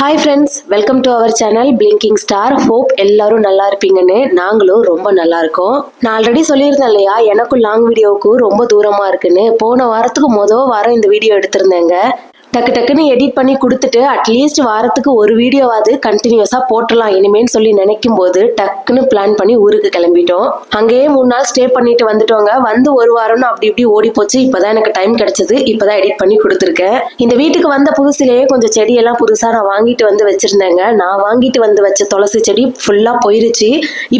Hi friends, welcome to our channel blinking star. Hope எல்லாரும் நல்லா இருப்பீங்கன்னு. நாங்களும் ரொம்ப நல்லா இருக்கோம். நான் ஆல்ரெடி சொல்லியிருந்தேன் இல்லையா, எனக்கும் லாங் வீடியோவுக்கு ரொம்ப தூரமாக இருக்குன்னு. போன வாரத்துக்கு மொதல் வாரம் இந்த வீடியோ எடுத்திருந்தேங்க. டக்கு டக்குன்னு எடிட் பண்ணி கொடுத்துட்டு அட்லீஸ்ட் வாரத்துக்கு ஒரு வீடியோவாவது கண்டினியூஸாக போட்டலாம் இனிமேன்னு சொல்லி நினைக்கும் போது டக்குன்னு பிளான் பண்ணி ஊருக்கு கிளம்பிட்டோம். அங்கேயே 3 நாள் ஸ்டே பண்ணிட்டு வந்துட்டோங்க. வந்து ஒரு வாரம்னு அப்படி இப்படி ஓடி போச்சு. இப்போதான் எனக்கு டைம் கிடைச்சது. இப்போதான் எடிட் பண்ணி கொடுத்துருக்கேன். இந்த வீட்டுக்கு வந்த புதுசுலேயே கொஞ்சம் செடியெல்லாம் புதுசாக நான் வாங்கிட்டு வந்து வச்சிருந்தேங்க. நான் வாங்கிட்டு வந்து வச்ச துளசி செடி ஃபுல்லாக போயிருச்சு.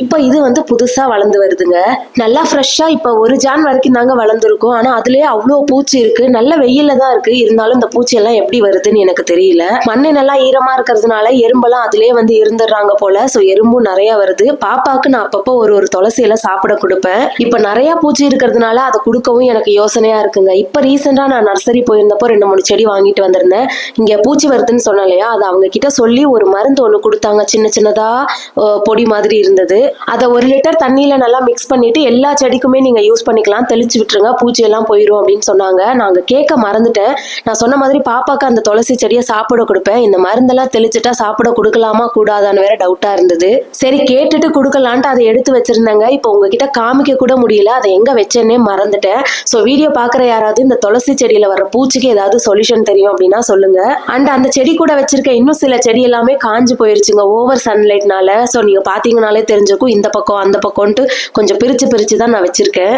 இப்போ இது வந்து புதுசாக வளர்ந்து வருதுங்க. நல்லா ஃப்ரெஷ்ஷாக இப்போ 1 ஜான் வரைக்கும் தாங்க வளர்ந்துருக்கும். ஆனால் அதுலேயே அவ்வளோ பூச்சி இருக்கு. நல்ல வெயிலில் தான் இருக்கு. இருந்தாலும் இந்த பூச்சி எப்படி வருதுன்னு எனக்கு தெரியல. மண்ணு நல்லா ஈரமா இருக்கிறதுனால எறும்பெல்லாம் அதுலயே வந்து இருந்துடுறாங்க போல. சோ எறும்பும் நிறைய வருது. பாப்பாக்கு நான் அப்பப்போ ஒரு துளசியில சாப்பிட கொடுப்பேன். இப்ப நிறைய பூச்சி இருக்கிறதுனால அதை கொடுக்கவும் எனக்கு யோசனையா இருக்குங்க. இப்ப ரீசெண்டா நான் நர்சரி போயிருந்தப்போ 2-3 செடி வாங்கிட்டு வந்திருந்தேன். இங்க பூச்சி வருதுன்னு சொன்னேன் இல்லையா, அதை அவங்க கிட்ட சொல்லி ஒரு மருந்து ஒண்ணு கொடுத்தாங்க. சின்ன சின்னதா பொடி மாதிரி இருந்தது. அதை 1 லிட்டர் தண்ணியில நல்லா மிக்ஸ் பண்ணிட்டு எல்லா செடிக்குமே நீங்க யூஸ் பண்ணிக்கலாம், தெளிச்சு விட்டுருங்க, பூச்சி எல்லாம் போயிடும் அப்படின்னு சொன்னாங்க. நாங்க கேட்க மறந்துட்டேன். நான் சொன்ன மாதிரி பாப்பாக்கு அந்த துளசி செடியை சாப்பிட கொடுப்பேன். இந்த மருந்தெல்லாம் தெளிச்சுட்டா சாப்பிட கொடுக்கலாமா கூடாதான்னு வேற டவுட்டா இருந்தது. சரி கேட்டுட்டு கொடுக்கலான்ட்டு அதை எடுத்து வச்சிருந்தேங்க. இப்போ உங்ககிட்ட காமிக்க கூட முடியல, அதை எங்க வச்சேன்னே மறந்துட்டேன். ஸோ வீடியோ பார்க்குற யாராவது இந்த துளசி செடியில வர பூச்சிக்கு ஏதாவது சொல்யூஷன் தெரியும் அப்படின்னா சொல்லுங்க. அண்ட் அந்த செடி கூட வச்சிருக்க இன்னும் சில செடி எல்லாமே காஞ்சு போயிருச்சுங்க ஓவர் சன்லைட்னால. ஸோ நீங்க பாத்தீங்கன்னாலே தெரிஞ்சுக்கும் இந்த பக்கம் அந்த பக்கம்ட்டு கொஞ்சம் பிரிச்சு தான் நான் வச்சிருக்கேன்.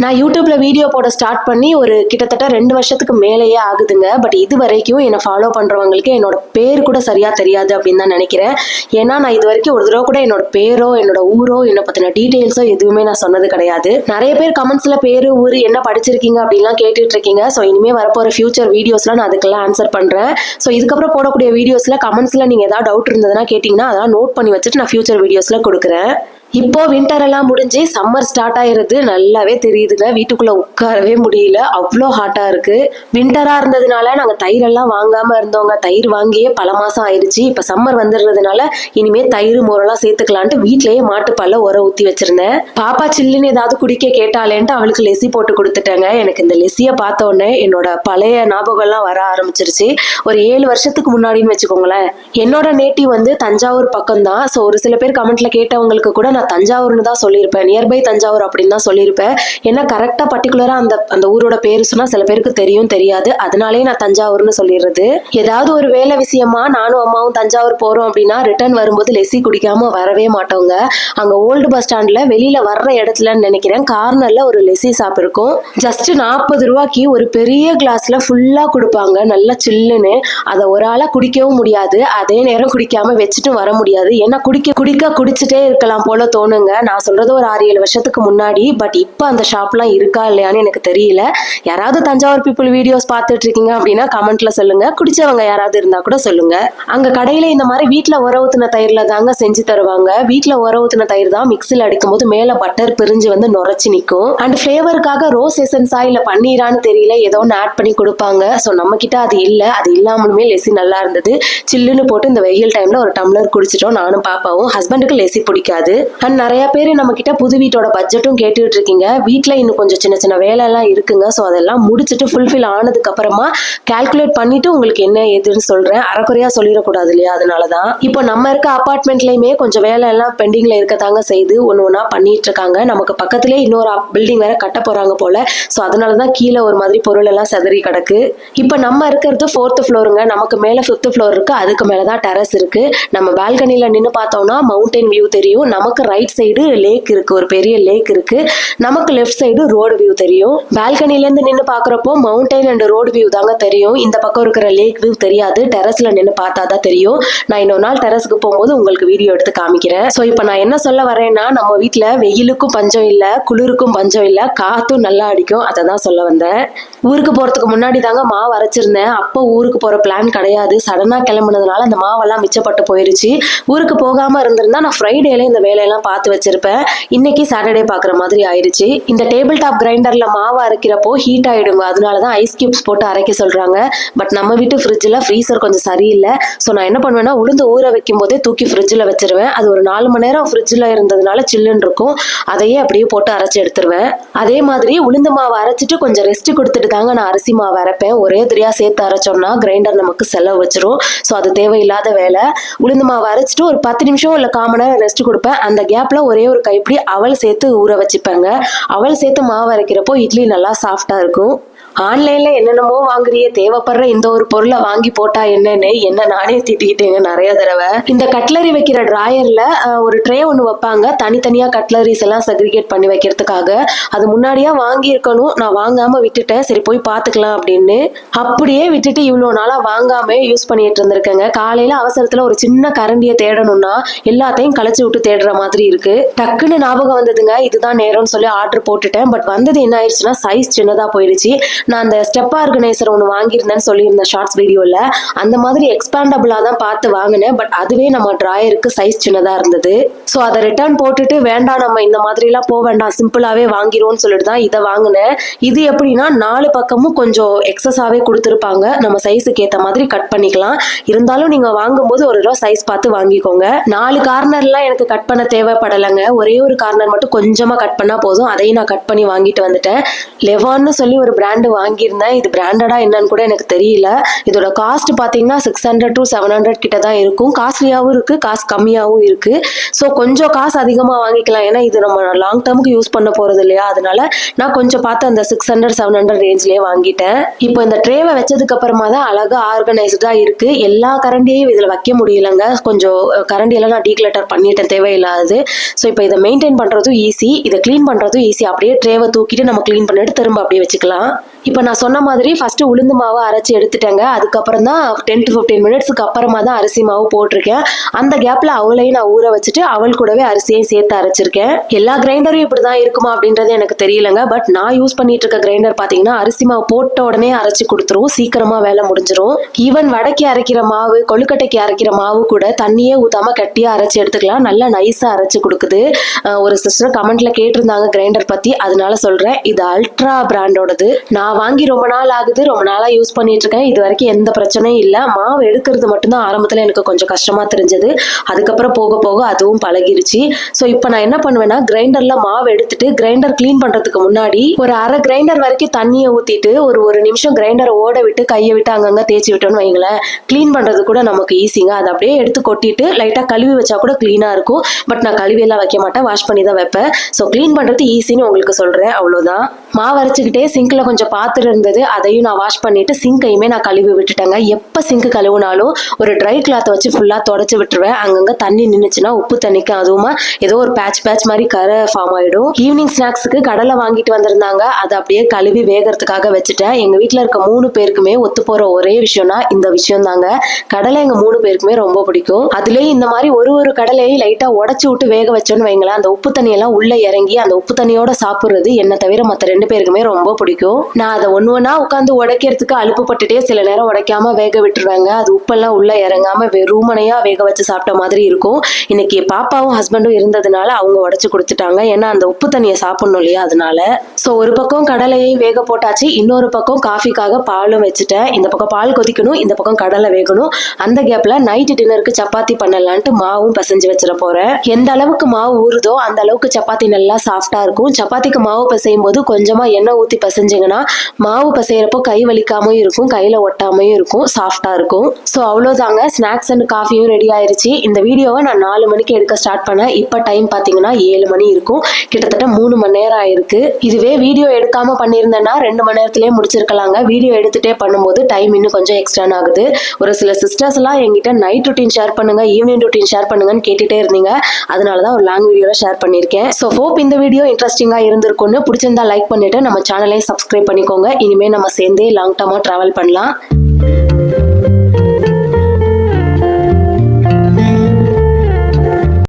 நான் யூடியூப்ல வீடியோ போட ஸ்டார்ட் பண்ணி ஒரு கிட்டத்தட்ட 2 வருஷத்துக்கு மேலேயே ஆகுதுங்க. பட் இது வரைக்கும் என்னை ஃபாலோ பண்றவங்களுக்கு என்னோட பேர் கூட சரியா தெரியாது அப்படின்னு தான் நினைக்கிறேன். ஏன்னா நான் இது வரைக்கும் ஒரு தடவை கூட என்னோட பேரோ என்னோட ஊரோ என்னை பத்தின டீடைல்ஸோ எதுவுமே நான் சொன்னது கிடையாது. நிறைய பேர் கமெண்ட்ஸ்ல பேரு ஊரு என்ன படிச்சிருக்கீங்க அப்படின்லாம் கேட்டுட்டு இருக்கீங்க. ஸோ இனிமே வரப்போற ஃபியூச்சர் வீடியோஸ்ல நான் அதுக்கெல்லாம் ஆன்சர் பண்றேன். ஸோ இதுக்கப்புறம் போடக்கூடிய வீடியோஸ்ல கமெண்ட்ஸ்ல நீங்க ஏதாவது டவுட் இருந்ததுன்னா கேட்டீங்கன்னா அதெல்லாம் நோட் பண்ணி வச்சுட்டு நான் ஃபியூச்சர் வீடியோஸ்ல கொடுக்குறேன். இப்போ வின்டர் எல்லாம் முடிஞ்சு சம்மர் ஸ்டார்ட் ஆயிருது. நல்லாவே தெரியுதுங்க. வீட்டுக்குள்ள உட்காரவே முடியல, அவ்வளோ ஹாட்டா இருக்கு. வின்டரா இருந்ததுனால நாங்க தயிர் எல்லாம் வாங்காம இருந்தோங்க. தயிர் வாங்கியே பல மாசம் ஆயிடுச்சு. இப்ப சம்மர் வந்துடுறதுனால இனிமே தயிர் மோரெல்லாம் சேர்த்துக்கலான்ட்டு வீட்லயே மாட்டுப்பால்ல உர ஊத்தி வச்சிருந்தேன். பாப்பா சில்லுன்னு ஏதாவது குடிக்க கேட்டாலேன்ட்டு அவளுக்கு லெசி போட்டு கொடுத்துட்டேங்க. எனக்கு இந்த லெசிய பார்த்த உடனே என்னோட பழைய ஞாபகம் எல்லாம் வர ஆரம்பிச்சிருச்சு. ஒரு 7 வருஷத்துக்கு முன்னாடின்னு வச்சுக்கோங்களேன். என்னோட நேட்டிவ் வந்து தஞ்சாவூர் பக்கம் தான். ஸோ ஒரு சில பேர் கமெண்ட்ல கேட்டவங்களுக்கு கூட நான் தஞ்சாவூர்னு தான் சொல்லியிருப்பேன். நியர்பை தஞ்சாவூர் அப்படின்னு தான் சொல்லியிருப்பேன். ஏன்னா கரெக்டா பர்டிகுலரா அந்த ஊரோட பேரு சொன்னா சில பேருக்கு தெரியாது. அதனாலே நான் தஞ்சாவூர்னு சொல்லிடுறது. ஏதாவது ஒரு வேலை விஷயமா நானும் அம்மாவும் தஞ்சாவூர் போறோம் அப்படின்னா ரிட்டர்ன் வரும்போது லெசி குடிக்காம வரவே மாட்டோங்க. அங்க ஓல்டு பஸ் ஸ்டாண்ட்ல வெளியில வர்ற இடத்துலன்னு நினைக்கிறேன் கார்னர்ல ஒரு லெசி ஷாப் இருக்கும். ஜஸ்ட் 40 ரூபாய்க்கு ஒரு பெரிய கிளாஸ்ல ஃபுல்லா கொடுப்பாங்க, நல்லா சில்லுன்னு. அதை ஒரு ஆளா குடிக்கவும் முடியாது, அதே நேரம் குடிக்காம வச்சுட்டு வர முடியாது. ஏன்னா குடிச்சுட்டே இருக்கலாம் போல தோணுங்க. நான் சொல்றது ஒரு 6-7 வருஷத்துக்கு முன்னாடி. பட் இப்போ அந்த ஷாப்லாம் இருக்கா இல்லையான்னு எனக்கு தெரியல. யாராவது தஞ்சாவூர் பீப்புள் வீடியோஸ் பார்த்துட்டு இருக்கீங்க அப்படின்னா கமெண்ட்ல சொல்லுங்க. குடிச்சவங்க யாராவது இருந்தா கூட சொல்லுங்க. அங்க கடையில இந்த மாதிரி வீட்டுல உர ஊத்துன தயிர்ல தாங்க செஞ்சு தருவாங்க. வீட்டுல உர ஊத்துன தயிர் தான் மிக்சில அடிக்கும் போது மேல பட்டர் பிரிஞ்சு வந்து நுரைச்சு நிற்கும். அண்ட் ஃபிளேவருக்காக ரோஸ் எசன்ஸா இல்ல பன்னீரான்னு தெரியல, ஏதோ ஒன்று ஆட் பண்ணி கொடுப்பாங்க. ஸோ நம்ம கிட்ட அது இல்லை. அது இல்லாமலுமே லெசி நல்லா இருந்தது. சில்லுன்னு போட்டு இந்த வெயில் டைம்ல ஒரு டம்ளர் குடிச்சிட்டோம் நானும் பாப்பாவும். ஹஸ்பண்டுக்கு லெசி பிடிக்காது. அண்ட் நிறைய பேர் நம்ம கிட்ட புது வீட்டோட பட்ஜெட்டும் கேட்டுட்டு இருக்கீங்க. வீட்டுல இன்னும் கொஞ்சம் சின்ன வேலை எல்லாம் இருக்குங்க. ஸோ அதெல்லாம் முடிச்சுட்டு ஃபுல்ஃபில் ஆனதுக்கு அப்புறமா கால்குலேட் பண்ணிட்டு உங்களுக்கு என்ன ஏதுன்னு சொல்றேன். அரைக்குறையா சொல்லிடக்கூடாது இல்லையா, அதனாலதான். இப்போ நம்ம இருக்க அபார்ட்மெண்ட்லயுமே கொஞ்சம் வேலை எல்லாம் பெண்டிங்ல இருக்கதாங்க செய்து ஒண்ணா பண்ணிட்டு இருக்காங்க. நமக்கு பக்கத்திலே இன்னொரு பில்டிங் வேற கட்ட போறாங்க போல. ஸோ அதனாலதான் கீழே ஒரு மாதிரி பொருள் எல்லாம் செதறி கிடக்கு. இப்போ நம்ம இருக்கிறது 4th ஃப்ளோருங்க. நமக்கு மேல 5th ஃப்ளோர் இருக்கு. அதுக்கு மேலதான் டெரஸ் இருக்கு. நம்ம பால்கனில நின்று பார்த்தோம்னா மவுண்டன் வியூ தெரியும். நமக்கு ரைட் சைடு லேக் இருக்கு, ஒரு பெரிய லேக் இருக்கு. நமக்கு லெஃப்ட் சைடு ரோடு வியூ தெரியும். பால்கனில இருந்து நின்று பாக்குறப்போ மவுண்டன் அண்ட் ரோடு வியூ தாங்க தெரியும். இந்த பக்கம் இருக்கிற லேக் வியூ தெரியாது. டெரஸ்ல நின்று பார்த்தாதான் தெரியும். நான் இன்னொரு நாள் டெரஸ்க்கு போகும்போது உங்களுக்கு வீடியோ எடுத்து காமிக்கிறேன். ஸோ இப்போ நான் என்ன சொல்ல வரேன்னா, நம்ம வீட்டுல வெயிலுக்கும் பஞ்சம் இல்ல, குளிருக்கும் பஞ்சம் இல்ல, காத்தும் நல்லா அடிக்கும். அதை தான் சொல்ல வந்தேன். ஊருக்கு போறதுக்கு முன்னாடி தாங்க மாவு அரைச்சிருந்தேன். அப்போ ஊருக்கு போற பிளான் கிடையாது. சடனா கிளம்புனதுனால அந்த மாவெல்லாம் மிச்சப்பட்டு போயிருச்சு. ஊருக்கு போகாம இருந்திருந்தா நான் ஃப்ரைடேல இந்த வேலையெல்லாம் தான் பார்த்து வச்சிருப்பேன். இன்னைக்கு சாட்டர்டே பார்க்குற மாதிரி ஆயிடுச்சு. இந்த டேபிள் டாப் கிரைண்டர்ல மாவு அரைக்கிறப்போ ஹீட் ஆயிடுங்க, அதனால தான் ஐஸ் கியூப்ஸ் போட்டு அரைக்க சொல்றாங்க. பட் நம்ம வீட்டு ஃப்ரிட்ஜில் ஃப்ரீசர் கொஞ்சம் சரியில்லை. ஸோ நான் என்ன பண்ணுவேன்னா உளுந்து ஊற வைக்கும் போதே தூக்கி ஃப்ரிட்ஜில் வச்சிருவேன். அது ஒரு 4 மணி நேரம் ஃப்ரிட்ஜில் இருந்ததுனால சில்லுன்னு இருக்கும். அதையே அப்படியே போட்டு அரைச்சி எடுத்துருவேன். அதே மாதிரி உளுந்து மாவு அரைச்சிட்டு கொஞ்சம் ரெஸ்ட் கொடுத்துட்டு தாங்க நான் அரிசி மாவு அரைப்பேன். ஒரே தெரியா சேர்த்து அரைச்சோம்னா கிரைண்டர் நமக்கு செலவு வச்சிரும். ஸோ அது தேவையில்லாத வேலை. உளுந்து மாவு அரைச்சிட்டு ஒரு 10 நிமிஷம் இல்லை 1/4 மணி நேரம் ரெஸ்ட் கொடுப்பேன். அந்த கேப்ல ஒரே ஒரு கைப்பிடி அவல் சேர்த்து ஊற வச்சுப்பேங்க. அவல் சேர்த்து மாவு அரைக்கிறப்போ இட்லி நல்லா சாஃப்டா இருக்கும். ஆன்லைன்ல என்னென்னமோ வாங்குறிய, தேவைப்படுற இந்த ஒரு பொருளை வாங்கி போட்டா என்னன்னு என்ன நானே திட்டிக்கிட்டேங்க நிறைய தடவை. இந்த கட்லரி வைக்கிற டிராயர்ல ஒரு ட்ரே ஒன்று வைப்பாங்க, தனித்தனியா கட்லரிஸ் எல்லாம் செக்ரிகேட் பண்ணி வைக்கிறதுக்காக. அது முன்னாடியா வாங்கி இருக்கணும், நான் வாங்காம விட்டுட்டேன். சரி போய் பாத்துக்கலாம் அப்படின்னு அப்படியே விட்டுட்டு இவ்வளோ நாளா வாங்காம யூஸ் பண்ணிட்டு இருந்திருக்கேங்க. காலையில அவசரத்துல ஒரு சின்ன கரண்டியை தேடணும்னா எல்லாத்தையும் களைச்சு விட்டு தேடுற மாதிரி இருக்கு. டக்குன்னு ஞாபகம் வந்ததுங்க, இதுதான் நேரம்னு சொல்லி ஆர்டர் போட்டுட்டேன். பட் வந்தது என்ன ஆயிடுச்சுன்னா சைஸ் சின்னதா போயிடுச்சு. நான் அந்த ஸ்டெப் ஆர்கனைசர் ஒன்று வாங்கியிருந்தேன்னு சொல்லியிருந்தேன் ஷார்ட்ஸ் வீடியோவில். அந்த மாதிரி எக்ஸ்பேண்டபிளாக தான் பார்த்து வாங்கினேன். பட் அதுவே நம்ம ட்ராயருக்கு சைஸ் சின்னதாக இருந்தது. ஸோ அதை ரிட்டர்ன் போட்டுட்டு வேண்டாம் நம்ம இந்த மாதிரிலாம் போக வேண்டாம், சிம்பிளாகவே வாங்கிடுவோம்னு சொல்லிட்டு தான் இதை வாங்கினேன். இது எப்படின்னா 4 பக்கமும் கொஞ்சம் எக்ஸஸாகவே கொடுத்துருப்பாங்க, நம்ம சைஸுக்கு ஏற்ற மாதிரி கட் பண்ணிக்கலாம். இருந்தாலும் நீங்கள் வாங்கும்போது ஒரு ரூபா சைஸ் பார்த்து வாங்கிக்கோங்க. 4 கார்னர்லாம் எனக்கு கட் பண்ண தேவைப்படலைங்க. ஒரே ஒரு கார்னர் மட்டும் கொஞ்சமாக கட் பண்ணால் போதும். அதையும் நான் கட் பண்ணி வாங்கிட்டு வந்துட்டேன். லெவான்னு சொல்லி ஒரு பிராண்டு வாங்கியிருந்தேன். இது பிராண்டடா என்னன்னு கூட எனக்கு தெரியல. இதோட காஸ்ட் பாத்தீங்கன்னா 600 to 700 கிட்ட தான் இருக்கும். காஸ்ட்லியாவும் இருக்கு, காசு கம்மியாவும் இருக்கு. ஸோ கொஞ்சம் காசு அதிகமா வாங்கிக்கலாம், ஏன்னா இது நம்ம லாங் டேர்முக்கு யூஸ் பண்ண போறது இல்லையா. அதனால நான் கொஞ்சம் பார்த்து அந்த 600-700 ரேஞ்ச்லயே வாங்கிட்டேன். இப்போ இந்த ட்ரேவை வச்சதுக்கு அப்புறமா தான் அழகா ஆர்கனைஸ்டா இருக்கு. எல்லா கரண்டியையும் இதுல வைக்க முடியலங்க, கொஞ்சம் கரண்டியெல்லாம் நான் டீக்ளட்டர் பண்ணிட்டேன் தேவையில்லாது. ஸோ இப்போ இதை மெயின்டைன் பண்றதும் ஈஸி, இதை கிளீன் பண்றதும் ஈஸி. அப்படியே ட்ரேவை தூக்கிட்டு நம்ம கிளீன் பண்ணிட்டு திரும்ப அப்படியே வச்சுக்கலாம். இப்போ நான் சொன்ன மாதிரி ஃபர்ஸ்ட் உளுந்து மாவு அரைச்சி எடுத்துட்டேங்க. அதுக்கப்புறம் தான் 10 to 15 மினிட்ஸ்க்கு அப்புறமா தான் அரிசி மாவு போட்டிருக்கேன். அந்த கேப்ல அவளையும் நான் ஊற வச்சுட்டு அவள் கூடவே அரிசியையும் சேர்த்து அரைச்சிருக்கேன். எல்லா கிரைண்டரும் இப்படிதான் இருக்குமா அப்படின்றது எனக்கு தெரியலங்க. பட் நான் யூஸ் பண்ணிட்டு இருக்க கிரைண்டர் பாத்தீங்கன்னா அரிசி மாவு போட்ட உடனே அரைச்சி கொடுத்துரும், சீக்கிரமா வேலை முடிஞ்சிரும். ஈவன் வடைக்கு அரைக்கிற மாவு, கொழுக்கட்டைக்கு அரைக்கிற மாவு கூட தண்ணியே ஊத்தாம கட்டியா அரைச்சி எடுத்துக்கலாம், நல்லா நைஸா அரைச்சு கொடுக்குது. ஒரு சிஸ்டர் கமெண்ட்ல கேட்டிருந்தாங்க கிரைண்டர் பத்தி, அதனால சொல்றேன். இது அல்ட்ரா பிராண்டோடது. நான் வாங்கி ரொம்ப நாள் ஆகுது, ரொம்ப நாளா யூஸ் பண்ணிட்டு இருக்கேன். இது வரைக்கும் எந்த பிரச்சனையும் இல்லை. மாவு எடுக்கிறது மட்டும்தான் ஆரம்பத்துல எனக்கு கொஞ்சம் கஷ்டமா தெரிஞ்சது. அதுக்கப்புறம் போக போக அதுவும் பழகிருச்சு. ஸோ இப்போ நான் என்ன பண்ணுவேன்னா கிரைண்டர்ல மாவு எடுத்துட்டு கிரைண்டர் கிளீன் பண்றதுக்கு முன்னாடி ஒரு அரை கிரைண்டர் வரைக்கும் தண்ணியை ஊத்திட்டு ஒரு நிமிஷம் கிரைண்டரை ஓட விட்டு கையை விட்டு அங்கங்க தேய்ச்சி விட்டோம்னு வைங்களேன், கிளீன் பண்றது கூட நமக்கு ஈஸிங்க. அதை அப்படியே எடுத்து கொட்டிட்டு லைட்டா கழுவி வச்சா கூட கிளீனா இருக்கும். பட் நான் கழுவி எல்லாம் வைக்க மாட்டேன், வாஷ் பண்ணி தான் வைப்பேன். ஸோ கிளீன் பண்றது ஈஸின்னு உங்களுக்கு சொல்றேன், அவ்வளவுதான். மாவு அரைச்சிக்கிட்டே சிங்க்ல கொஞ்சம் பாத்திரம் இருந்தது, அதையும் நான் வாஷ் பண்ணிட்டு சிங்கையுமே நான் கழுவி விட்டுட்டேங்க. எப்போ சிங்க் கழுவுனாலும் ஒரு ட்ரை கிளாத்தை வச்சு ஃபுல்லாக தொடச்சி விட்டுருவேன். அங்கங்கே தண்ணி நின்றுச்சுன்னா உப்பு தண்ணிக்கு அதுவுமா ஏதோ ஒரு பேட்ச் மாதிரி கரை ஃபார்ம் ஆகிடும். ஈவினிங் ஸ்நாக்ஸுக்கு கடலை வாங்கிட்டு வந்திருந்தாங்க, அதை அப்படியே கழுவி வேகிறதுக்காக வச்சுட்டேன். எங்கள் வீட்டில் இருக்க 3 பேருக்குமே ஒத்து போகிற ஒரே விஷயம்னா இந்த விஷயம் தாங்க. கடலை எங்கள் 3 பேருக்குமே ரொம்ப பிடிக்கும். அதுலேயும் இந்த மாதிரி ஒரு கடலையை லைட்டாக உடச்சி விட்டு வேக வச்சோன்னு வைங்களேன், அந்த உப்பு தண்ணியெல்லாம் உள்ளே இறங்கி அந்த உப்பு தண்ணியோட சாப்பிட்றது என்னை தவிர மற்ற 2 பேருக்குமே ரொம்ப பிடிக்கும். நான் அதை ஒன்னா உட்காந்து உடைக்கிறதுக்கு அலுப்புப்பட்டுட்டே சில நேரம் உடைக்காம வேக விட்டுருவாங்க. அது உப்பெல்லாம் உள்ள இறங்காம வெறுமனையா வேக வச்சு சாப்பிட்ட மாதிரி இருக்கும். இன்னைக்கு பாப்பாவும் ஹஸ்பண்டும் இருந்ததுனால அவங்க உடைச்சு கொடுத்துட்டாங்க, ஏன்னா அந்த உப்பு தண்ணியை சாப்பிடணும் இல்லையா, அதனால. ஸோ ஒரு பக்கம் கடலையை வேக போட்டாச்சு, இன்னொரு பக்கம் காஃபிக்காக பாலும் வச்சுட்டேன். இந்த பக்கம் பால் கொதிக்கணும், இந்த பக்கம் கடலை வேகணும். அந்த கேப்ல நைட்டு டின்னருக்கு சப்பாத்தி பண்ணலான்ட்டு மாவும் பிசைஞ்சு வச்சிட போறேன். எந்த அளவுக்கு மாவு ஊறுதோ அந்த அளவுக்கு சப்பாத்தி நல்லா சாஃப்டா இருக்கும். சப்பாத்திக்கு மாவு பிசையும் போது கொஞ்சமா எண்ணெய் ஊத்தி பிசைஞ்சிங்கன்னா மாவு பிசையறப்போ கை வலிக்காமையும் இருக்கும், கையில ஒட்டாமையும் இருக்கும், சாஃப்டா இருக்கும். ஸோ அவ்வளோதாங்க, ஸ்நாக்ஸ் அண்ட் காஃபியும் ரெடி ஆயிருச்சு. இந்த வீடியோவை நான் 4 மணிக்கு எடுக்க ஸ்டார்ட் பண்ணேன். இப்போ டைம் பார்த்தீங்கன்னா 7 மணி இருக்கும். கிட்டத்தட்ட 3 மணி நேரம் ஆயிருக்கு. இதுவே வீடியோ எடுக்காம பண்ணியிருந்தேன்னா 2 மணி நேரத்திலேயே முடிச்சிருக்கலாங்க. வீடியோ எடுத்துட்டே பண்ணும்போது டைம் இன்னும் கொஞ்சம் எக்ஸ்ட்ரான் ஆகுது. ஒரு சில சிஸ்டர்ஸ் எல்லாம் என்கிட்ட நைட் ரொட்டீன் ஷேர் பண்ணுங்க, ஈவினிங் ரொட்டீன் ஷேர் பண்ணுங்கன்னு கேட்டுட்டே இருந்தீங்க. அதனாலதான் ஒரு லாங் வீடியோல ஷேர் பண்ணியிருக்கேன். ஸோ ஹோப் இந்த வீடியோ இன்ட்ரெஸ்டிங்கா இருந்திருக்கும்னு. பிடிச்சிருந்தா லைக் பண்ணிட்டு நம்ம சேனலையும் சப்ஸ்கிரைப் பண்ணிக்கோங்க. இனிமே நம்ம சேர்ந்தே லாங் டர்மா டிராவல் பண்ணலாம்.